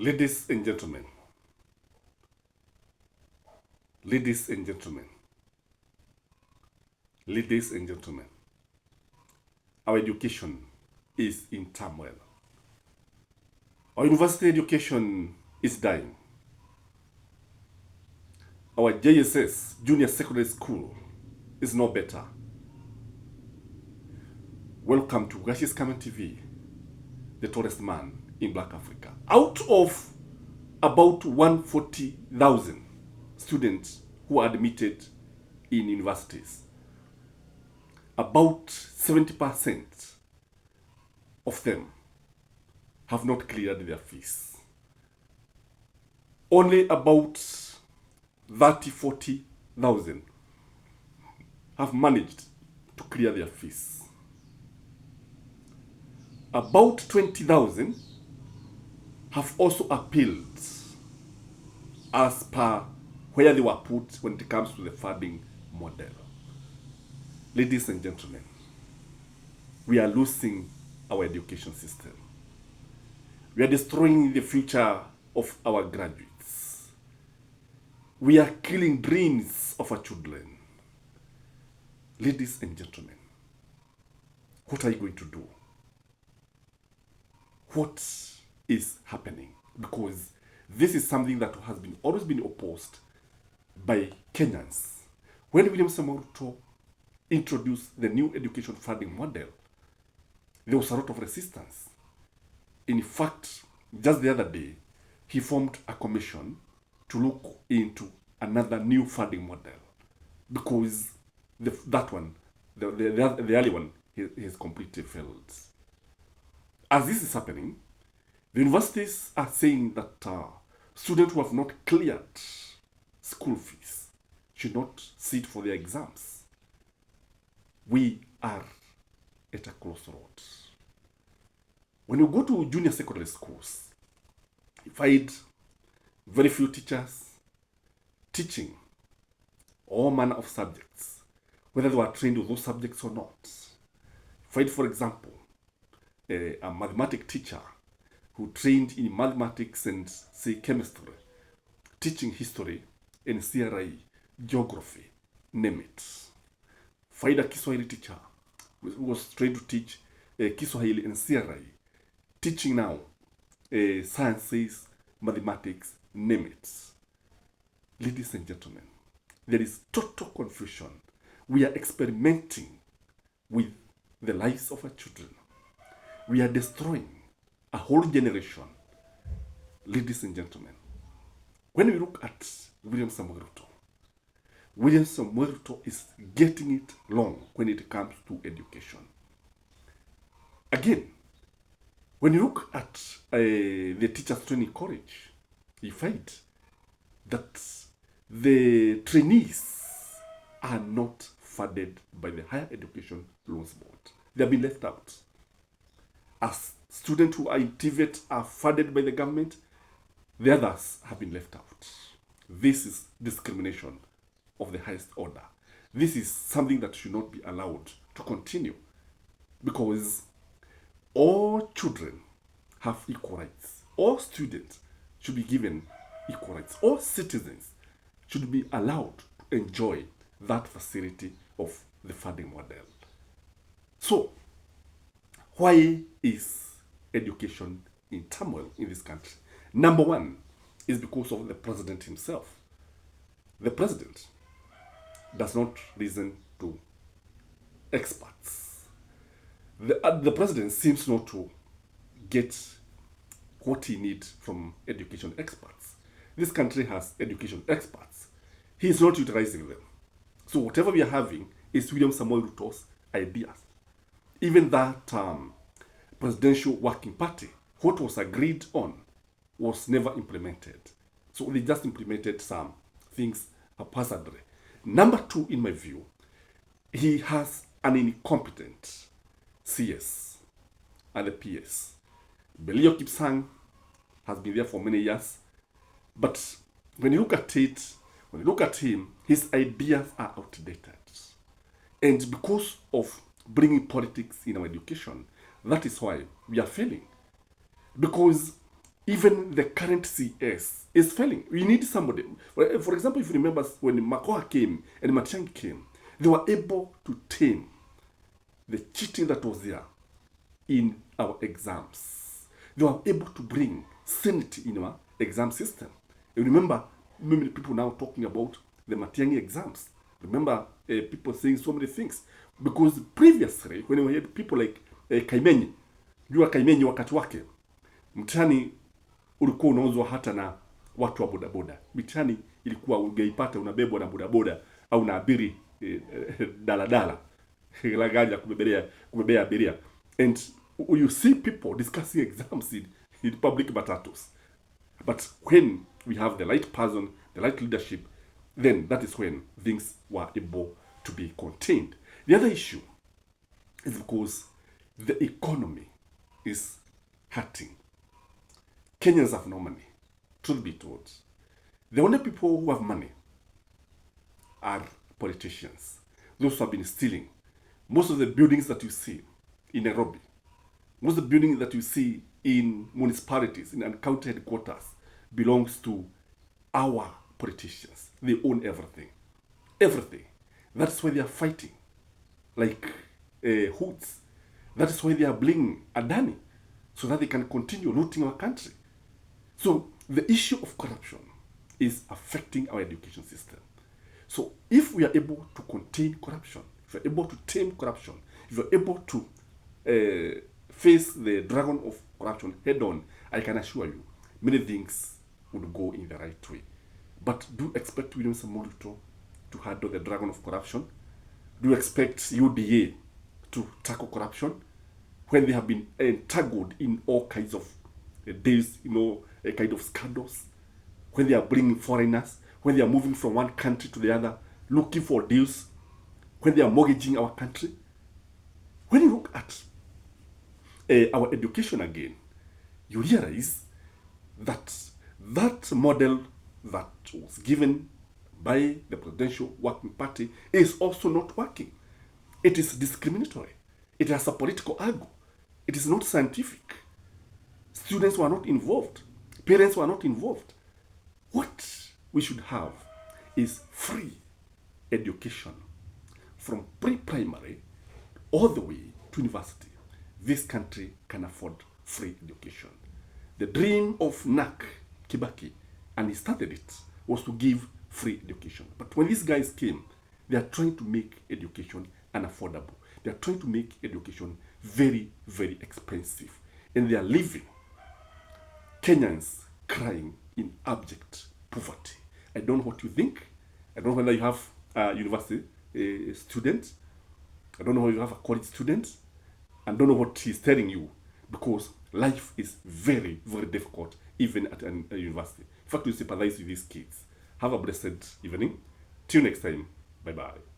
Ladies and gentlemen, ladies and gentlemen, ladies and gentlemen, our education is in turmoil. Our university education is dying. Our JSS, Junior Secondary School, is no better. Welcome to Gashi's Kamen TV, the tallest man in Black Africa. Out of about 140,000 students who are admitted in universities, about 70% of them have not cleared their fees. Only about 40,000 have managed to clear their fees. About 20,000 have also appealed as per where they were put when it comes to the funding model. Ladies and gentlemen, we are losing our education system. We are destroying the future of our graduates. We are killing dreams of our children. Ladies and gentlemen, what are you going to do? What is happening? Because this is something that has always been opposed by Kenyans. When William Samoei Ruto introduced the new education funding model, there was a lot of resistance. In fact, just the other day, he formed a commission to look into another new funding model because the early one has completely failed. As this is happening, the universities are saying that students who have not cleared school fees should not sit for their exams. We are at a crossroads. When you go to junior secondary schools, you find very few teachers teaching all manner of subjects, whether they were trained with those subjects or not. You find, for example, a mathematics teacher who trained in mathematics and, say, chemistry, teaching history and CRE, geography, name it. Find a Kiswahili teacher who was trained to teach Kiswahili and CRE, teaching now sciences, mathematics, name it. Ladies and gentlemen, there is total confusion. We are experimenting with the lives of our children. We are destroying a whole generation. Ladies and gentlemen, when we look at William Samoei Ruto is getting it wrong when it comes to education. Again, when you look at the Teachers Training College, you find that the trainees are not funded by the Higher Education Loans Board. They have been left out. As students who are in TVET are funded by the government, the others have been left out. This is discrimination of the highest order. This is something that should not be allowed to continue because all children have equal rights. All students should be given equal rights. All citizens should be allowed to enjoy that facility of the funding model. So, why is education in turmoil in this country? Number one is because of the president himself. The president does not listen to experts. The president seems not to get what he needs from education experts. This country has education experts. He is not utilizing them. So whatever we are having is William Samoei Ruto's ideas. Even that presidential working party, what was agreed on was never implemented. So they just implemented some things haphazardly. Number two, in my view, he has an incompetent CS and the PS. Belio Kipsang has been there for many years, but when you look at it, when you look at him, his ideas are outdated. And because of bringing politics in our education, that is why we are failing. Because even the current CS is failing. We need somebody. For example, if you remember when Makoha came and Matiang'i came, they were able to tame the cheating that was there in our exams. They were able to bring sanity in our exam system. You remember many people now talking about the Matiang'i exams. Remember people saying so many things. Because previously, when we had people like Kaimenyi, jua Kaimenyi wakati wake, mtihani ulikuwa unauzwa hata na watu wa bodaboda. Mtihani ilikuwa ungeipata unabebwa na bodaboda au na abiri daladala la gari ya kubebea abiria. And you see people discussing exams in public matatus. But when we have the right person, the right leadership, then that is when things were able to be contained. The other issue is because the economy is hurting. Kenyans have no money, truth be told. The only people who have money are politicians. Those who have been stealing. Most of the buildings that you see in Nairobi, most of the buildings that you see in municipalities, in county headquarters, belongs to our politicians. They own everything. Everything. That's why they are fighting like hoods. That is why they are blaming Adani, so that they can continue looting our country. So the issue of corruption is affecting our education system. So if we are able to contain corruption, if we are able to tame corruption, if we are able to face the dragon of corruption head on, I can assure you, many things would go in the right way. But do expect William Ruto to handle the dragon of corruption? Do you expect UDA to tackle corruption when they have been entangled in all kinds of deals, a kind of scandals? When they are bringing foreigners, when they are moving from one country to the other, looking for deals, when they are mortgaging our country? When you look at our education again, you realize that that model that was given by the Presidential Working Party is also not working. It is discriminatory. It has a political angle. It is not scientific. Students were not involved. Parents were not involved. What we should have is free education from pre-primary all the way to university. This country can afford free education. The dream of NAC Kibaki, and he started it, was to give free education. But when these guys came, they are trying to make education unaffordable. They are trying to make education very, very expensive. And they are leaving Kenyans crying in abject poverty. I don't know what you think. I don't know whether you have a university student. I don't know whether you have a college student. I don't know what he's telling you, because life is very, very difficult even at a university. In fact, we sympathize with these kids. Have a blessed evening. Till next time. Bye-bye.